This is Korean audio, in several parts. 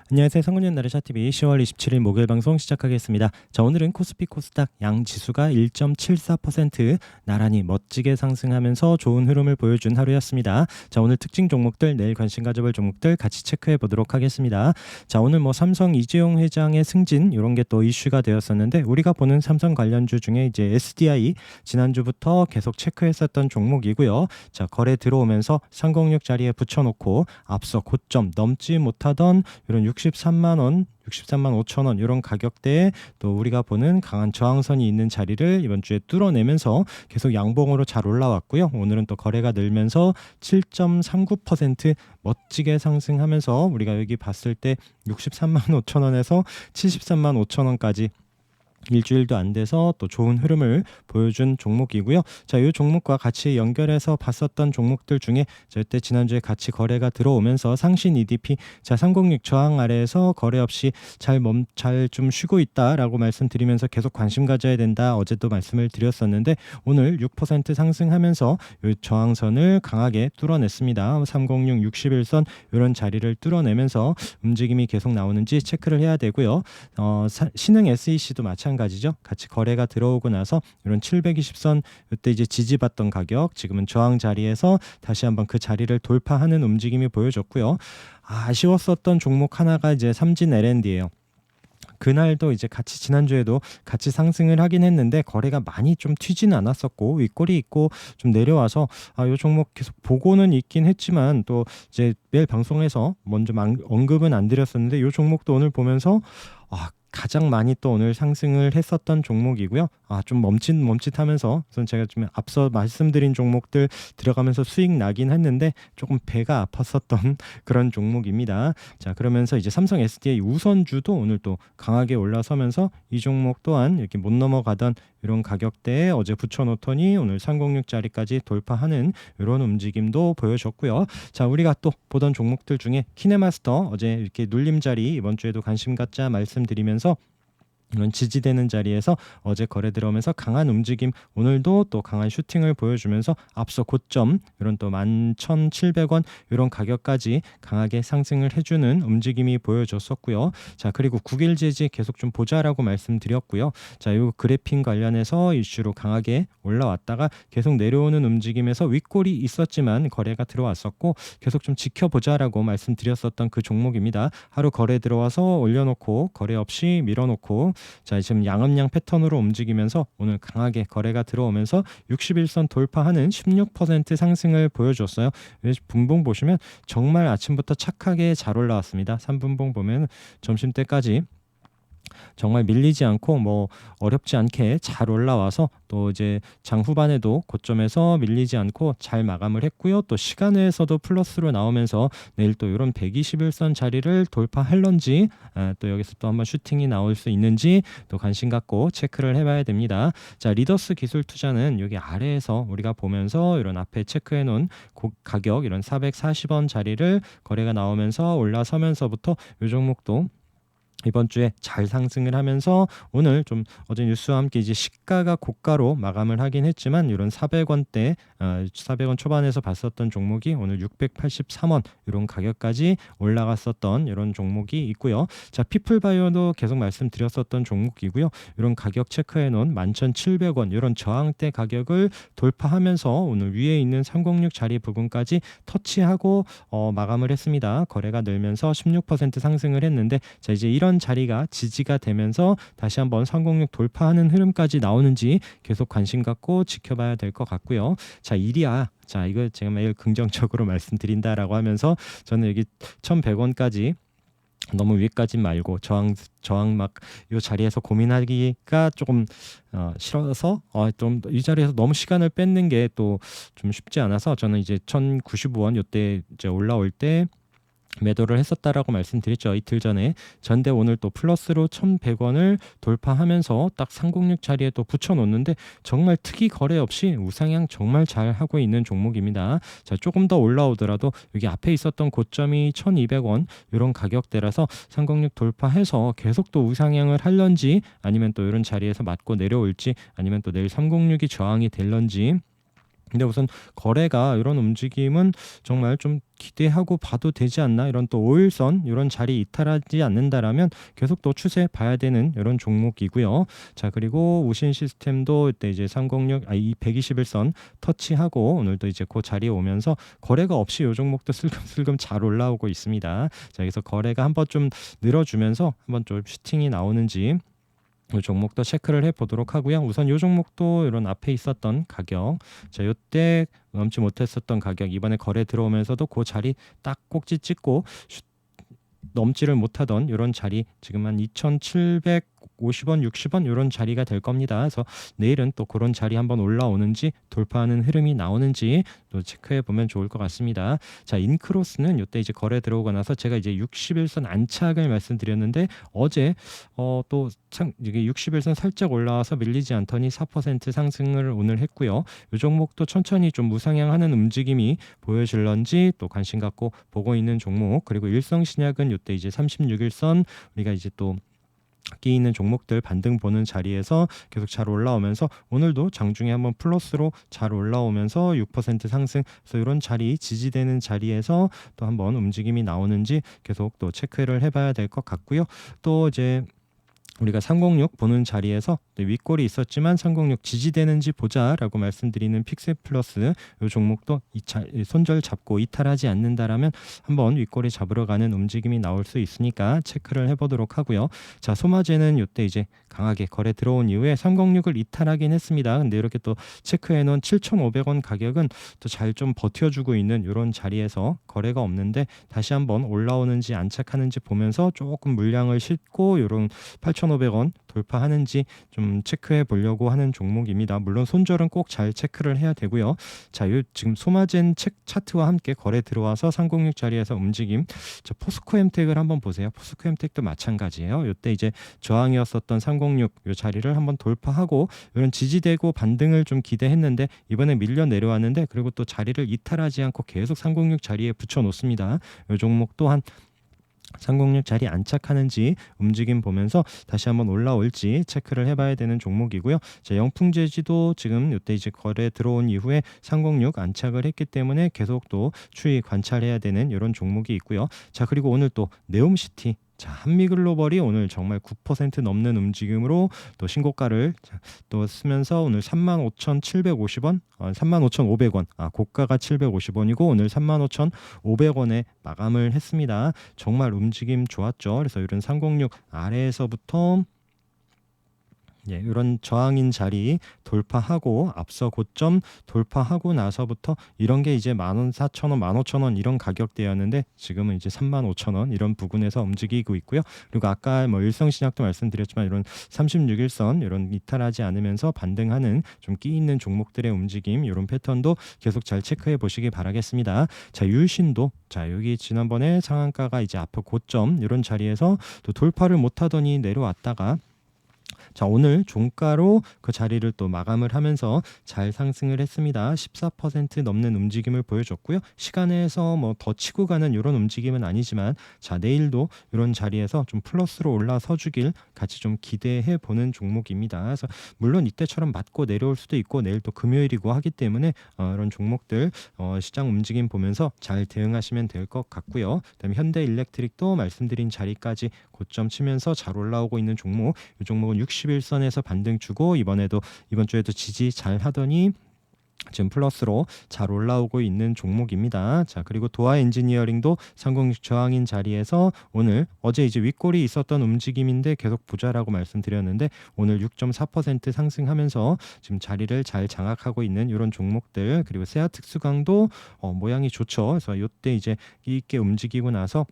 안녕하세요. 성훈이 나르샤TV 10월 27일 목요일 방송 시작하겠습니다. 자, 오늘은 코스피 코스닥 양 지수가 1.74% 나란히 멋지게 상승하면서 좋은 흐름을 보여준 하루였습니다. 자, 오늘 특징 종목들, 내일 관심 가져볼 종목들 같이 체크해 보도록 하겠습니다. 자, 오늘 삼성 이재용 회장의 승진 이런 게 또 이슈가 되었었는데, 우리가 보는 삼성 관련주 중에 이제 SDI 지난주부터 계속 체크했었던 종목이고요. 자, 거래 들어오면서 306 자리에 붙여놓고 앞서 고점 넘지 못하던 이런 63만 원, 63만 5천 원 이런 가격대에 또 우리가 보는 강한 저항선이 있는 자리를 이번 주에 뚫어내면서 계속 양봉으로 잘 올라왔고요. 오늘은 또 거래가 늘면서 7.39% 멋지게 상승하면서 우리가 여기 봤을 때 63만 5천 원에서 73만 5천 원까지 일주일도 안 돼서 또 좋은 흐름을 보여준 종목이고요. 자, 이 종목과 같이 연결해서 봤었던 종목들 중에 절대 지난주에 같이 거래가 들어오면서 상신 EDP, 자, 306 저항 아래에서 거래 없이 잘 좀 쉬고 있다라고 말씀드리면서 계속 관심 가져야 된다 어제도 말씀을 드렸었는데, 오늘 6% 상승하면서 이 저항선을 강하게 뚫어냈습니다. 306 61선 이런 자리를 뚫어내면서 움직임이 계속 나오는지 체크를 해야 되고요. 신흥 SEC도 마찬가지죠. 같이 거래가 들어오고 나서 이런 720선 이때 이제 지지받던 가격, 지금은 저항 자리에서 다시 한번 그 자리를 돌파하는 움직임이 보여졌고요. 아쉬웠었던 종목 하나가 이제 삼진 L&D예요. 그날도 이제 같이 지난주에도 같이 상승을 하긴 했는데 거래가 많이 좀 튀지는 않았었고 윗꼬리 있고 좀 내려와서 이 종목 계속 보고는 있긴 했지만 또 이제 매일 방송에서 먼저 언급은 안 드렸었는데 이 종목도 오늘 보면서 가장 많이 또 오늘 상승을 했었던 종목이고요. 좀 멈칫하면서 제가 좀 앞서 말씀드린 종목들 들어가면서 수익 나긴 했는데 조금 배가 아팠었던 그런 종목입니다. 자, 그러면서 이제 삼성 SDI 우선주도 오늘 또 강하게 올라서면서 이 종목 또한 이렇게 못 넘어가던 이런 가격대에 어제 붙여놓더니 오늘 306 자리까지 돌파하는 이런 움직임도 보여줬고요. 자, 우리가 또 보던 종목들 중에 키네마스터 어제 이렇게 눌림 자리 이번 주에도 관심 갖자 말씀드리면서 이런 지지되는 자리에서 어제 거래 들어오면서 강한 움직임, 오늘도 또 강한 슈팅을 보여주면서 앞서 고점 이런 또 11,700원 이런 가격까지 강하게 상승을 해주는 움직임이 보여줬었고요. 자, 그리고 9일제지 계속 좀 보자라고 말씀드렸고요. 자, 이 그래핀 관련해서 이슈로 강하게 올라왔다가 계속 내려오는 움직임에서 윗골이 있었지만 거래가 들어왔었고 계속 좀 지켜보자라고 말씀드렸었던 그 종목입니다. 하루 거래 들어와서 올려놓고 거래 없이 밀어놓고, 자, 지금 양음양 패턴으로 움직이면서 오늘 강하게 거래가 들어오면서 61선 돌파하는 16% 상승을 보여줬어요. 분봉 보시면 정말 아침부터 착하게 잘 올라왔습니다. 3분봉 보면 점심때까지 정말 밀리지 않고 어렵지 않게 잘 올라와서 또 이제 장 후반에도 고점에서 밀리지 않고 잘 마감을 했고요. 또 시간에서도 플러스로 나오면서 내일 또 이런 121선 자리를 돌파할런지, 또 여기서 또 한번 슈팅이 나올 수 있는지 또 관심 갖고 체크를 해봐야 됩니다. 자, 리더스 기술 투자는 여기 아래에서 우리가 보면서 이런 앞에 체크해 놓은 가격 이런 440원 자리를 거래가 나오면서 올라서면서부터 이 종목도 이번 주에 잘 상승을 하면서 오늘 좀 어제 뉴스와 함께 이제 시가가 고가로 마감을 하긴 했지만 이런 400원대 400원 초반에서 봤었던 종목이 오늘 683원 이런 가격까지 올라갔었던 이런 종목이 있고요. 자, 피플바이오도 계속 말씀드렸었던 종목이고요. 이런 가격 체크해 놓은 11,700원 이런 저항대 가격을 돌파하면서 오늘 위에 있는 306 자리 부분까지 터치하고 마감을 했습니다. 거래가 늘면서 16% 상승을 했는데, 자, 이제 이런 자리가 지지가 되면서 다시 한번 306 돌파하는 흐름까지 나오는지 계속 관심 갖고 지켜봐야 될 것 같고요. 자, 이리야. 자, 이거 제가 매일 긍정적으로 말씀드린다라고 하면서 저는 여기 1,100원까지 너무 위까지 말고 저항 막 이 자리에서 고민하기가 조금 싫어서 좀 이 자리에서 너무 시간을 뺏는 게 또 좀 쉽지 않아서 저는 이제 1,095원 이때 이제 올라올 때 매도를 했었다라고 말씀드렸죠. 이틀 전에. 전데 오늘 또 플러스로 1,100원을 돌파하면서 딱 306 자리에 또 붙여놓는데 정말 특이 거래 없이 우상향 정말 잘 하고 있는 종목입니다. 자, 조금 더 올라오더라도 여기 앞에 있었던 고점이 1,200원 이런 가격대라서 306 돌파해서 계속 또 우상향을 할런지 아니면 또 이런 자리에서 맞고 내려올지 아니면 또 내일 306이 저항이 될런지 근데 우선 거래가 이런 움직임은 정말 좀 기대하고 봐도 되지 않나, 이런 또 5일선 이런 자리 이탈하지 않는다라면 계속 또 추세 봐야 되는 이런 종목이고요. 자, 그리고 우신 시스템도 이때 이제 306, 이 121선 터치하고 오늘도 이제 그 자리에 오면서 거래가 없이 이 종목도 슬금슬금 잘 올라오고 있습니다. 자, 그래서 거래가 한번 좀 늘어주면서 한번 좀 슈팅이 나오는지 이 종목도 체크를 해 보도록 하고요. 우선 이 종목도 이런 앞에 있었던 가격, 자, 이때 넘지 못했었던 가격, 이번에 거래 들어오면서도 그 자리 딱 꼭지 찍고 넘지를 못하던 이런 자리, 지금 한 2,750원, 60원 이런 자리가 될 겁니다. 그래서 내일은 또 그런 자리 한번 올라오는지 돌파하는 흐름이 나오는지 또 체크해 보면 좋을 것 같습니다. 자, 인크로스는 이때 이제 거래 들어오고 나서 제가 이제 60일선 안착을 말씀드렸는데 어제 또 이게 60일선 살짝 올라와서 밀리지 않더니 4% 상승을 오늘 했고요. 이 종목도 천천히 좀 무상향하는 움직임이 보여질런지 또 관심 갖고 보고 있는 종목, 그리고 일성신약은 이때 이제 36일선 우리가 이제 또 끼 있는 종목들 반등 보는 자리에서 계속 잘 올라오면서 오늘도 장중에 한번 플러스로 잘 올라오면서 6% 상승, 그래서 이런 자리 지지되는 자리에서 또 한번 움직임이 나오는지 계속 또 체크를 해봐야 될 것 같고요. 또 이제 우리가 306 보는 자리에서 윗골이 있었지만 306 지지되는지 보자라고 말씀드리는 픽셀플러스, 이 종목도 손절 잡고 이탈하지 않는다라면 한번 윗골이 잡으러 가는 움직임이 나올 수 있으니까 체크를 해보도록 하고요. 자, 소마제는 이때 이제 강하게 거래 들어온 이후에 306을 이탈하긴 했습니다. 근데 이렇게 또 체크해 놓은 7,500원 가격은 또 잘 좀 버텨주고 있는 이런 자리에서 거래가 없는데 다시 한번 올라오는지 안착하는지 보면서 조금 물량을 싣고 이런 8,500원 돌파하는지 좀 체크해 보려고 하는 종목입니다. 물론 손절은 꼭 잘 체크를 해야 되고요. 자, 지금 소마젠 차트와 함께 거래 들어와서 306 자리에서 움직임. 자, 포스코엠텍을 한번 보세요. 포스코엠텍도 마찬가지예요. 이때 이제 저항이었었던 306 이 자리를 한번 돌파하고 이런 지지되고 반등을 좀 기대했는데 이번에 밀려 내려왔는데, 그리고 또 자리를 이탈하지 않고 계속 306 자리에 붙여 놓습니다. 이 종목 또한 306 자리 안착하는지 움직임 보면서 다시 한번 올라올지 체크를 해봐야 되는 종목이고요. 자, 영풍제지도 지금 이때 이제 거래 들어온 이후에 306 안착을 했기 때문에 계속 또 추이 관찰해야 되는 이런 종목이 있고요. 자, 그리고 오늘 또 네옴시티, 자, 한미글로벌이 오늘 정말 9% 넘는 움직임으로 또 신고가를 또 쓰면서 오늘 35,750원, 35,500원, 고가가 750원이고 오늘 35,500원에 마감을 했습니다. 정말 움직임 좋았죠. 그래서 이런 306 아래에서부터 이런 저항인 자리 돌파하고 앞서 고점 돌파하고 나서부터 이런 게 이제 14,000원, 15,000원 이런 가격대였는데 지금은 이제 35,000원 이런 부근에서 움직이고 있고요. 그리고 아까 일성신약도 말씀드렸지만 이런 36일선 이런 이탈하지 않으면서 반등하는 좀 끼 있는 종목들의 움직임, 이런 패턴도 계속 잘 체크해 보시기 바라겠습니다. 자, 유신도, 자, 여기 지난번에 상한가가 이제 앞에 고점 이런 자리에서 또 돌파를 못하더니 내려왔다가 자, 오늘 종가로 그 자리를 또 마감을 하면서 잘 상승을 했습니다. 14% 넘는 움직임을 보여줬고요. 시간에서 뭐 더 치고 가는 이런 움직임은 아니지만 자, 내일도 이런 자리에서 좀 플러스로 올라서 주길 같이 좀 기대해 보는 종목입니다. 그래서 물론 이때처럼 맞고 내려올 수도 있고 내일 또 금요일이고 하기 때문에 이런 종목들 시장 움직임 보면서 잘 대응하시면 될 것 같고요. 그다음에 현대일렉트릭도 말씀드린 자리까지 고점 치면서 잘 올라오고 있는 종목, 이 종목은 60일선에서 반등 주고 이번 주에도 지지 잘 하더니 지금 플러스로 잘 올라오고 있는 종목입니다. 자, 그리고 도화 엔지니어링도 306 저항인 자리에서 오늘 어제 이제 윗골이 있었던 움직임인데 계속 부자라고 말씀드렸는데 오늘 6.4% 상승하면서 지금 자리를 잘 장악하고 있는 이런 종목들, 그리고 세아특수강도 모양이 좋죠. 그래서 이때 이제 있게 움직이고 나서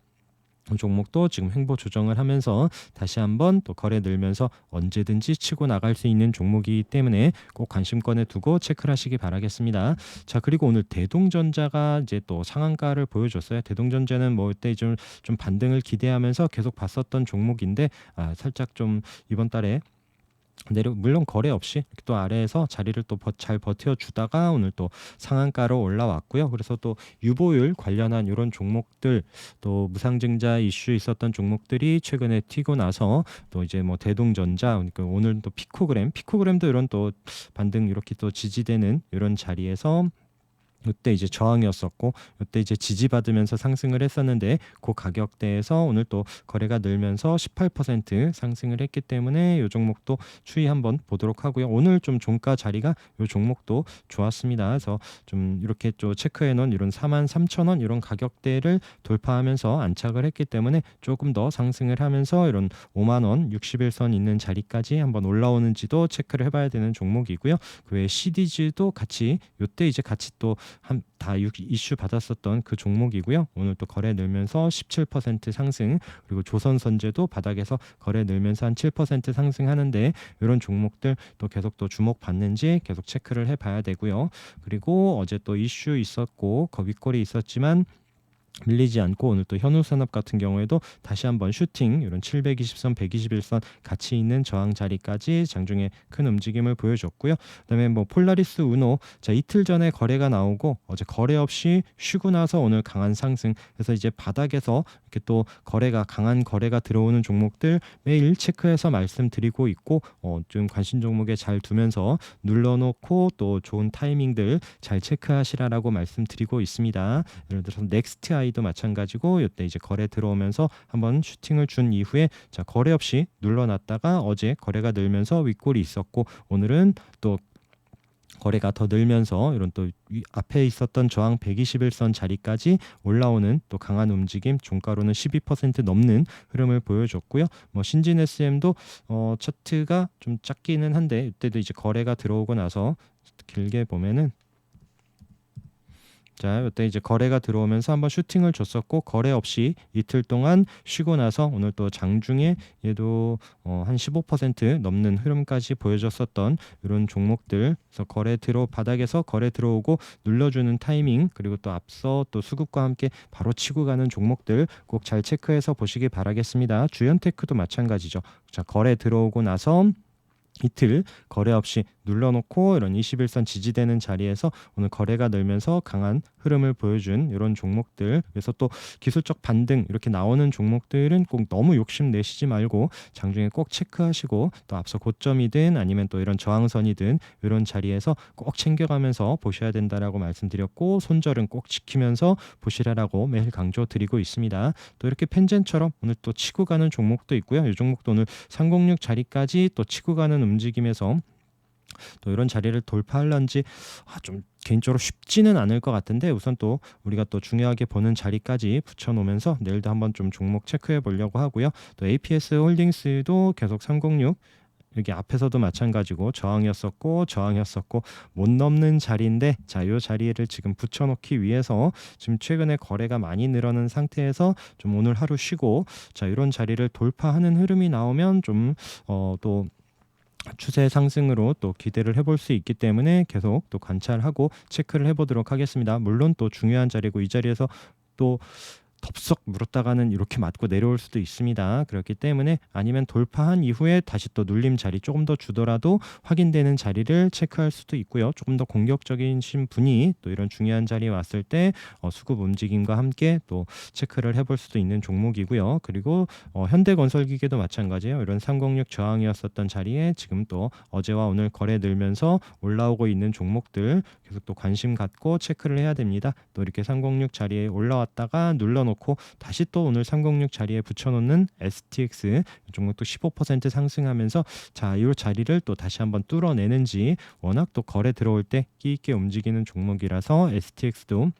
종목도 지금 횡보 조정을 하면서 다시 한번 또 거래 늘면서 언제든지 치고 나갈 수 있는 종목이기 때문에 꼭 관심권에 두고 체크를 하시기 바라겠습니다. 자, 그리고 오늘 대동전자가 이제 또 상한가를 보여줬어요. 대동전자는 뭐 이때 좀 반등을 기대하면서 계속 봤었던 종목인데 살짝 좀 이번 달에 물론 거래 없이 이렇게 또 아래에서 자리를 또 잘 버텨주다가 오늘 또 상한가로 올라왔고요. 그래서 또 유보율 관련한 이런 종목들, 또 무상증자 이슈 있었던 종목들이 최근에 튀고 나서 또 이제 뭐 대동전자, 그러니까 오늘 또 피코그램도 이런 또 반등 이렇게 또 지지되는 이런 자리에서 이때 이제 저항이었었고, 이때 이제 지지받으면서 상승을 했었는데, 그 가격대에서 오늘 또 거래가 늘면서 18% 상승을 했기 때문에 이 종목도 추이 한번 보도록 하고요. 오늘 좀 종가 자리가 이 종목도 좋았습니다. 그래서 좀 이렇게 좀 체크해 놓은 이런 43,000원 이런 가격대를 돌파하면서 안착을 했기 때문에 조금 더 상승을 하면서 이런 5만 원 60일선 있는 자리까지 한번 올라오는지도 체크를 해봐야 되는 종목이고요. 그 외에 CDG도 같이 이때 이제 같이 또 다 이슈 받았었던 그 종목이고요. 오늘 또 거래 늘면서 17% 상승, 그리고 조선선제도 바닥에서 거래 늘면서 한 7% 상승하는데, 이런 종목들 또 계속 또 주목받는지 계속 체크를 해봐야 되고요. 그리고 어제 또 이슈 있었고 윗골이 있었지만 밀리지 않고 오늘 또 현우산업 같은 경우에도 다시 한번 슈팅 이런 720선, 121선 같이 있는 저항 자리까지 장중에 큰 움직임을 보여줬고요. 그다음에 뭐 폴라리스 우노, 자 이틀 전에 거래가 나오고 어제 거래 없이 쉬고 나서 오늘 강한 상승. 그래서 이제 바닥에서 이렇게 또 강한 거래가 들어오는 종목들 매일 체크해서 말씀드리고 있고, 좀 관심 종목에 잘 두면서 눌러놓고 또 좋은 타이밍들 잘 체크하시라라고 말씀드리고 있습니다. 예를 들어서 넥스트 도 마찬가지고, 이때 이제 거래 들어오면서 한번 슈팅을 준 이후에 자 거래 없이 눌러놨다가 어제 거래가 늘면서 윗골이 있었고, 오늘은 또 거래가 더 늘면서 이런 또 앞에 있었던 저항 121선 자리까지 올라오는 또 강한 움직임, 종가로는 12% 넘는 흐름을 보여줬고요. 뭐 신진 SM도 차트가 좀 작기는 한데, 이때도 이제 거래가 들어오고 나서 길게 보면은 자, 이때 이제 거래가 들어오면서 한번 슈팅을 줬었고, 거래 없이 이틀 동안 쉬고 나서 오늘 또 장중에 얘도 한 15% 넘는 흐름까지 보여줬었던 이런 종목들. 그래서 바닥에서 거래 들어오고 눌러주는 타이밍, 그리고 또 앞서 또 수급과 함께 바로 치고 가는 종목들 꼭 잘 체크해서 보시기 바라겠습니다. 주연테크도 마찬가지죠. 자, 거래 들어오고 나서 이틀 거래 없이 눌러놓고 이런 21선 지지되는 자리에서 오늘 거래가 늘면서 강한 흐름을 보여준 이런 종목들. 그래서 또 기술적 반등 이렇게 나오는 종목들은 꼭 너무 욕심 내시지 말고 장중에 꼭 체크하시고, 또 앞서 고점이든 아니면 또 이런 저항선이든 이런 자리에서 꼭 챙겨가면서 보셔야 된다라고 말씀드렸고, 손절은 꼭 지키면서 보시라라고 매일 강조드리고 있습니다. 또 이렇게 펜젠처럼 오늘 또 치고 가는 종목도 있고요. 이 종목도 오늘 306 자리까지 또 치고 가는 움직임에서 또 이런 자리를 돌파할런지 좀 개인적으로 쉽지는 않을 것 같은데, 우선 또 우리가 또 중요하게 보는 자리까지 붙여놓으면서 내일도 한번 좀 종목 체크해 보려고 하고요. 또 APS 홀딩스도 계속 306 여기 앞에서도 마찬가지고 저항이었었고 못 넘는 자리인데, 자, 이 자리를 지금 붙여놓기 위해서 지금 최근에 거래가 많이 늘어난 상태에서 좀 오늘 하루 쉬고, 자 이런 자리를 돌파하는 흐름이 나오면 좀 또 추세 상승으로 또 기대를 해볼 수 있기 때문에 계속 또 관찰하고 체크를 해보도록 하겠습니다. 물론 또 중요한 자리고, 이 자리에서 또 덥석 물었다가는 이렇게 맞고 내려올 수도 있습니다. 그렇기 때문에 아니면 돌파한 이후에 다시 또 눌림 자리 조금 더 주더라도 확인되는 자리를 체크할 수도 있고요. 조금 더 공격적인 분이 또 이런 중요한 자리에 왔을 때 수급 움직임과 함께 또 체크를 해볼 수도 있는 종목이고요. 그리고 현대건설기계도 마찬가지예요. 이런 306 저항이었었던 자리에 지금 또 어제와 오늘 거래 늘면서 올라오고 있는 종목들 계속 또 관심 갖고 체크를 해야 됩니다. 또 이렇게 306 자리에 올라왔다가 눌러놓고 다시 또 오늘 306 자리에 붙여놓는 STX 종목도 15% 상승하면서 자, 이 자리를 또 다시 한번 뚫어내는지, 워낙 또 거래 들어올 때 끼 있게 움직이는 종목이라서 STX도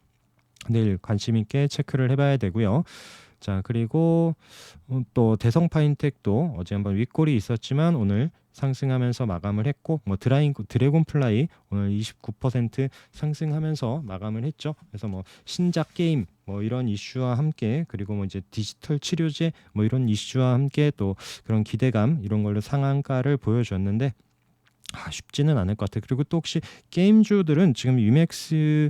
내일 관심 있게 체크를 해봐야 되고요. 자, 그리고 또 대성파인텍도 어제 한번 윗골이 있었지만 오늘 상승하면서 마감을 했고, 뭐 드래곤플라이 오늘 29% 상승하면서 마감을 했죠. 그래서 뭐 신작 게임 뭐 이런 이슈와 함께, 그리고 뭐 이제 디지털 치료제 뭐 이런 이슈와 함께 또 그런 기대감 이런 걸로 상한가를 보여줬는데, 쉽지는 않을 것 같아요. 그리고 또 혹시 게임주들은 지금 유맥스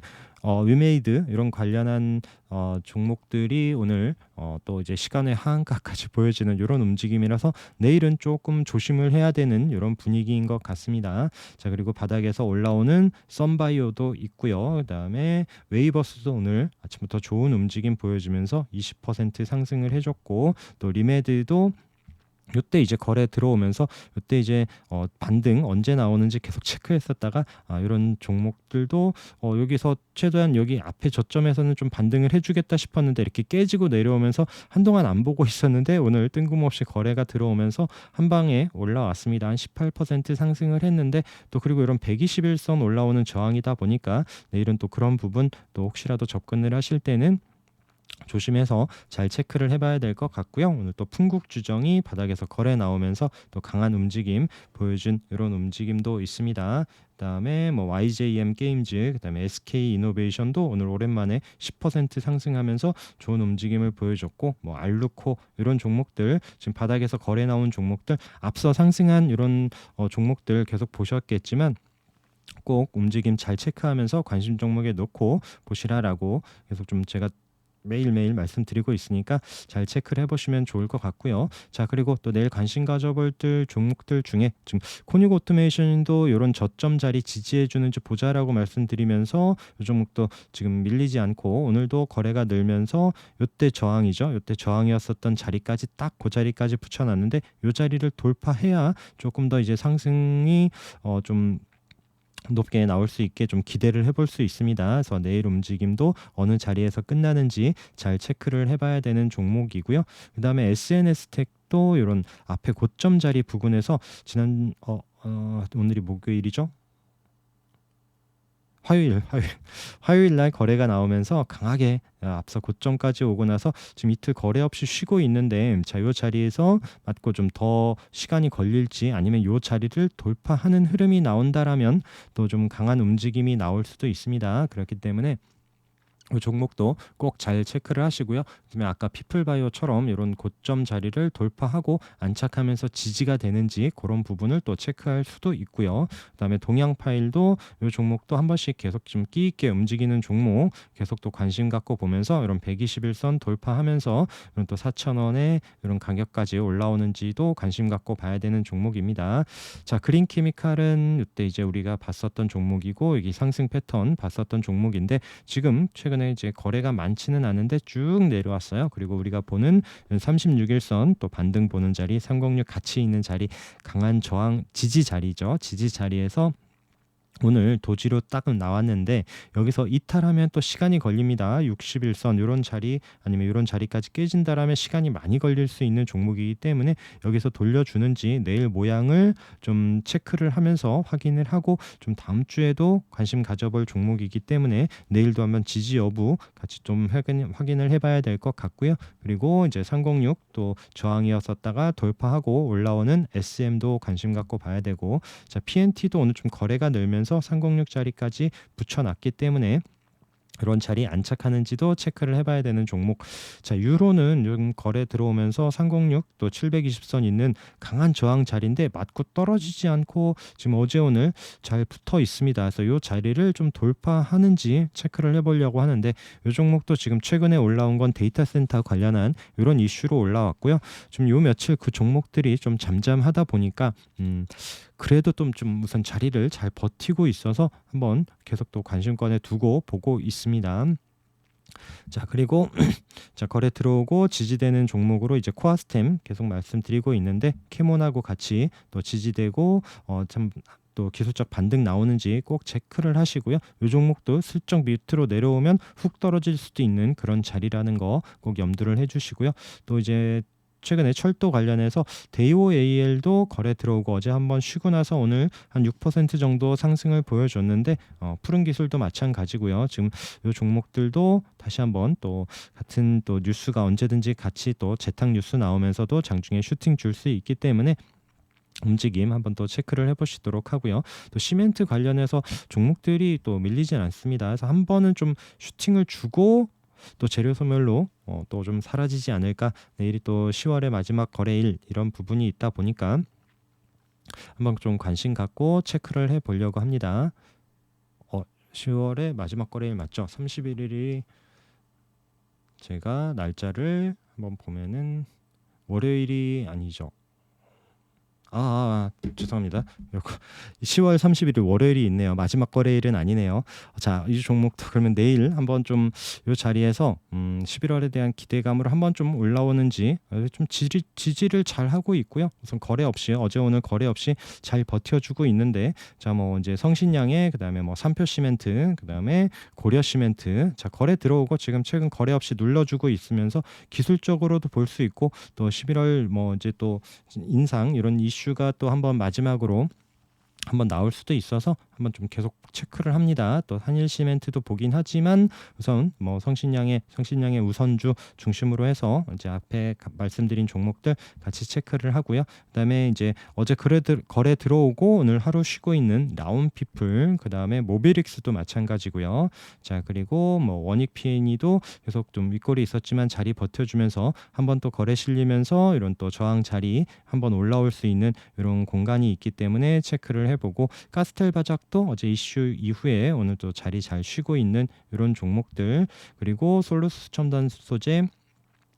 위메이드 이런 관련한 종목들이 오늘 또 이제 시간의 하한가까지 보여지는 이런 움직임이라서 내일은 조금 조심을 해야 되는 이런 분위기인 것 같습니다. 자, 그리고 바닥에서 올라오는 썬바이오도 있고요. 그다음에 웨이버스도 오늘 아침부터 좋은 움직임 보여주면서 20% 상승을 해줬고, 또 리메드도 요때 이제 거래 들어오면서 요때 이제 반등 언제 나오는지 계속 체크했었다가 이런 종목들도 여기서 최대한 여기 앞에 저점에서는 좀 반등을 해주겠다 싶었는데 이렇게 깨지고 내려오면서 한동안 안 보고 있었는데 오늘 뜬금없이 거래가 들어오면서 한 방에 올라왔습니다. 한 18% 상승을 했는데, 또 그리고 이런 121선 올라오는 저항이다 보니까 내일은 또 그런 부분 또 혹시라도 접근을 하실 때는 조심해서 잘 체크를 해봐야 될 것 같고요. 오늘 또 풍국주정이 바닥에서 거래 나오면서 또 강한 움직임 보여준 이런 움직임도 있습니다. 그다음에 뭐 YJM 게임즈, 그다음에 SK 이노베이션도 오늘 오랜만에 10% 상승하면서 좋은 움직임을 보여줬고, 뭐 알루코 이런 종목들 지금 바닥에서 거래 나온 종목들, 앞서 상승한 이런 종목들 계속 보셨겠지만 꼭 움직임 잘 체크하면서 관심 종목에 놓고 보시라라고 계속 좀 제가 매일매일 말씀드리고 있으니까 잘 체크를 해보시면 좋을 것 같고요. 자, 그리고 또 내일 관심 가져볼 종목들 중에 지금 코닉 오토메이션도 이런 저점 자리 지지해 주는지 보자라고 말씀드리면서 이 종목도 지금 밀리지 않고 오늘도 거래가 늘면서 요때 저항이죠. 요때 저항이었었던 자리까지 딱 그 자리까지 붙여놨는데 요 자리를 돌파해야 조금 더 이제 상승이 좀 높게 나올 수 있게 좀 기대를 해볼 수 있습니다. 그래서 내일 움직임도 어느 자리에서 끝나는지 잘 체크를 해봐야 되는 종목이고요. 그 다음에 SNS 텍도 이런 앞에 고점 자리 부근에서 지난 오늘이 목요일이죠. 화요일 날 거래가 나오면서 강하게 앞서 고점까지 오고 나서 지금 이틀 거래 없이 쉬고 있는데, 자, 요 자리에서 맞고 좀 더 시간이 걸릴지 아니면 요 자리를 돌파하는 흐름이 나온다라면 또 좀 강한 움직임이 나올 수도 있습니다. 그렇기 때문에 이 종목도 꼭 잘 체크를 하시고요. 그다음에 아까 피플바이오처럼 이런 고점 자리를 돌파하고 안착하면서 지지가 되는지 그런 부분을 또 체크할 수도 있고요. 그다음에 동양파일도 이 종목도 한 번씩 계속 좀 끼 있게 움직이는 종목 계속 또 관심 갖고 보면서 이런 121선 돌파하면서 이런 또 4,000원에 이런 가격까지 올라오는지도 관심 갖고 봐야 되는 종목입니다. 자, 그린케미칼은 이때 이제 우리가 봤었던 종목이고 여기 상승 패턴 봤었던 종목인데 지금 최근에 이제 거래가 많지는 않은데 쭉 내려왔어요. 그리고 우리가 보는 36일선 또 반등 보는 자리, 306 같이 있는 자리, 강한 저항 지지 자리죠. 지지 자리에서 오늘 도지로 딱 나왔는데 여기서 이탈하면 또 시간이 걸립니다. 61선 이런 자리 아니면 이런 자리까지 깨진다라면 시간이 많이 걸릴 수 있는 종목이기 때문에 여기서 돌려주는지 내일 모양을 좀 체크를 하면서 확인을 하고 좀 다음 주에도 관심 가져볼 종목이기 때문에 내일도 한번 지지 여부 같이 좀 확인을 해봐야 될 것 같고요. 그리고 이제 306 또 저항이었었다가 돌파하고 올라오는 SM도 관심 갖고 봐야 되고, 자, PNT도 오늘 좀 거래가 늘면서 306 자리까지 붙여놨기 때문에 그런 자리 안착하는지도 체크를 해봐야 되는 종목. 자, 유로는 요즘 거래 들어오면서 306 또 720선 있는 강한 저항 자리인데 맞고 떨어지지 않고 지금 어제 오늘 잘 붙어 있습니다. 그래서 이 자리를 좀 돌파하는지 체크를 해보려고 하는데 이 종목도 지금 최근에 올라온 건 데이터 센터 관련한 이런 이슈로 올라왔고요. 지금 요 며칠 그 종목들이 좀 잠잠하다 보니까 그래도 좀 우선 자리를 잘 버티고 있어서 한번 계속 또 관심권에 두고 보고 있습니다. 자, 그리고 자, 거래 들어오고 지지되는 종목으로 이제 코아스템 계속 말씀드리고 있는데 캐몬하고 같이 또 지지되고 참 또 기술적 반등 나오는지 꼭 체크를 하시고요. 이 종목도 슬쩍 밑으로 내려오면 훅 떨어질 수도 있는 그런 자리라는 거 꼭 염두를 해주시고요. 또 이제 최근에 철도 관련해서 데이오 AL도 거래 들어오고 어제 한번 쉬고 나서 오늘 한 6% 정도 상승을 보여줬는데 푸른 기술도 마찬가지고요. 지금 이 종목들도 다시 한번 또 같은 또 뉴스가 언제든지 같이 또 재탕 뉴스 나오면서도 장중에 슈팅 줄 수 있기 때문에 움직임 한번 또 체크를 해보시도록 하고요. 또 시멘트 관련해서 종목들이 또 밀리진 않습니다. 그래서 한 번은 좀 슈팅을 주고 또 재료 소멸로 또 좀 사라지지 않을까. 내일이 또 10월의 마지막 거래일 이런 부분이 있다 보니까 한번 좀 관심 갖고 체크를 해 보려고 합니다. 10월의 마지막 거래일 맞죠? 31일이 제가 날짜를 한번 보면은 월요일이 아니죠. 죄송합니다. 10월 31일 월요일이 있네요. 마지막 거래일은 아니네요. 자, 이 종목도 그러면 내일 한번 좀 이 자리에서 11월에 대한 기대감으로 한번 좀 올라오는지 좀 지지를 잘 하고 있고요. 우선 거래 없이 어제 오늘 거래 없이 잘 버텨주고 있는데, 자, 뭐 이제 성신양에 그다음에 뭐 삼표 시멘트, 그다음에 고려 시멘트, 자, 거래 들어오고 지금 최근 거래 없이 눌러주고 있으면서 기술적으로도 볼 수 있고, 또 11월 뭐 이제 또 인상 이런 이슈가 또 한번 마지막으로 한번 나올 수도 있어서 한번 좀 계속 체크를 합니다. 또 한일시멘트도 보긴 하지만 우선 뭐 성신양의 우선주 중심으로 해서 이제 앞에 말씀드린 종목들 같이 체크를 하고요. 그다음에 이제 어제 거래 들어오고 오늘 하루 쉬고 있는 라운피플, 그다음에 모비릭스도 마찬가지고요. 자, 그리고 뭐 원익 P&E도 계속 좀 윗골이 있었지만 자리 버텨주면서 한번 또 거래 실리면서 이런 또 저항 자리 한번 올라올 수 있는 이런 공간이 있기 때문에 체크를 해보고, 가스텔 바작도 어제 이슈 이후에 오늘 또 자리 잘 쉬고 있는 이런 종목들, 그리고 솔루스 첨단 소재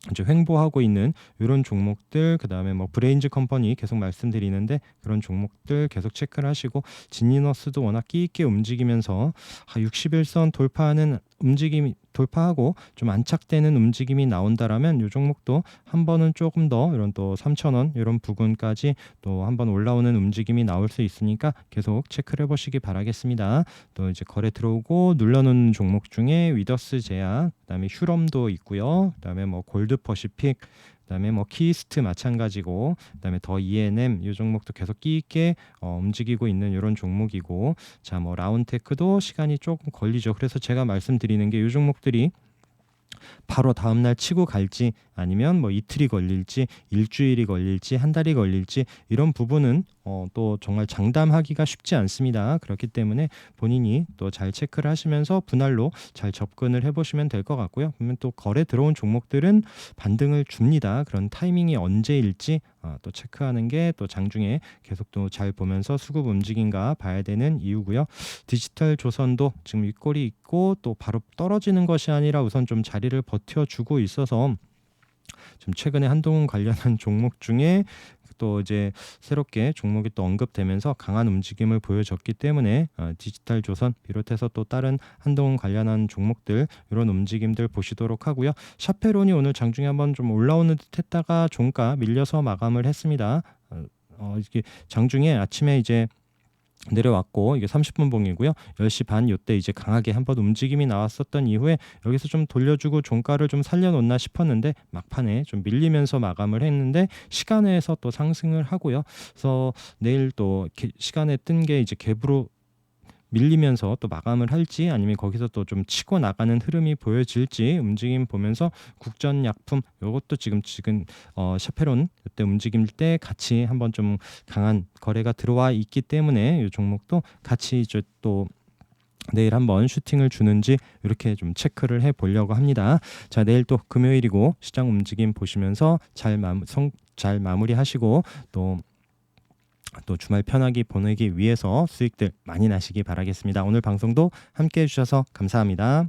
이제 횡보하고 있는 이런 종목들, 그다음에 뭐 브레인즈 컴퍼니 계속 말씀드리는데 그런 종목들 계속 체크를 하시고, 지니너스도 워낙 끼 있게 움직이면서 61선 돌파하는 움직임이 돌파하고 좀 안착되는 움직임이 나온다라면 이 종목도 한 번은 조금 더 이런 또 3,000원 이런 부근까지 또 한번 올라오는 움직임이 나올 수 있으니까 계속 체크를 해보시기 바라겠습니다. 또 이제 거래 들어오고 눌러놓는 종목 중에 위더스 제약, 그다음에 휴럼도 있고요. 그다음에 뭐 골드 퍼시픽, 그다음에 뭐 키스트 마찬가지고, 그다음에 더 E&M 이 종목도 계속 끼 있게 움직이고 있는 이런 종목이고, 자, 뭐 라운테크도 시간이 조금 걸리죠. 그래서 제가 말씀드리는 게 이 종목들이 바로 다음날 치고 갈지 아니면 뭐 이틀이 걸릴지 일주일이 걸릴지 한 달이 걸릴지 이런 부분은 또 정말 장담하기가 쉽지 않습니다. 그렇기 때문에 본인이 또 잘 체크를 하시면서 분할로 잘 접근을 해보시면 될 것 같고요. 그러면 또 거래 들어온 종목들은 반등을 줍니다. 그런 타이밍이 언제일지 또 체크하는 게 또 장중에 계속 또 잘 보면서 수급 움직임가 봐야 되는 이유고요. 디지털 조선도 지금 윗골이 있고 또 바로 떨어지는 것이 아니라 우선 좀 자리를 버텨주고 있어서 지금 최근에 한동훈 관련한 종목 중에 또 이제 새롭게 종목이 또 언급되면서 강한 움직임을 보여줬기 때문에 디지털 조선 비롯해서 또 다른 한동훈 관련한 종목들 이런 움직임들 보시도록 하고요. 샤페론이 오늘 장중에 한번 좀 올라오는 듯 했다가 종가 밀려서 마감을 했습니다. 이게 장중에 아침에 이제 내려왔고, 이게 30분 봉이고요. 10시 반 요때 이제 강하게 한번 움직임이 나왔었던 이후에 여기서 좀 돌려주고 종가를 좀 살려놓나 싶었는데 막판에 좀 밀리면서 마감을 했는데 시간에서 또 상승을 하고요. 그래서 내일 또 시간에 뜬 게 이제 갭으로 밀리면서 또 마감을 할지 아니면 거기서 또 좀 치고 나가는 흐름이 보여질지 움직임 보면서 국전약품 요것도 지금 샤페론 이때 움직일 때 같이 한번 좀 강한 거래가 들어와 있기 때문에 이 종목도 같이 이제 또 내일 한번 슈팅을 주는지 이렇게 좀 체크를 해 보려고 합니다. 자, 내일 또 금요일이고 시장 움직임 보시면서 잘 마무리하시고 또 주말 편하게 보내기 위해서 수익들 많이 나시기 바라겠습니다. 오늘 방송도 함께 해주셔서 감사합니다.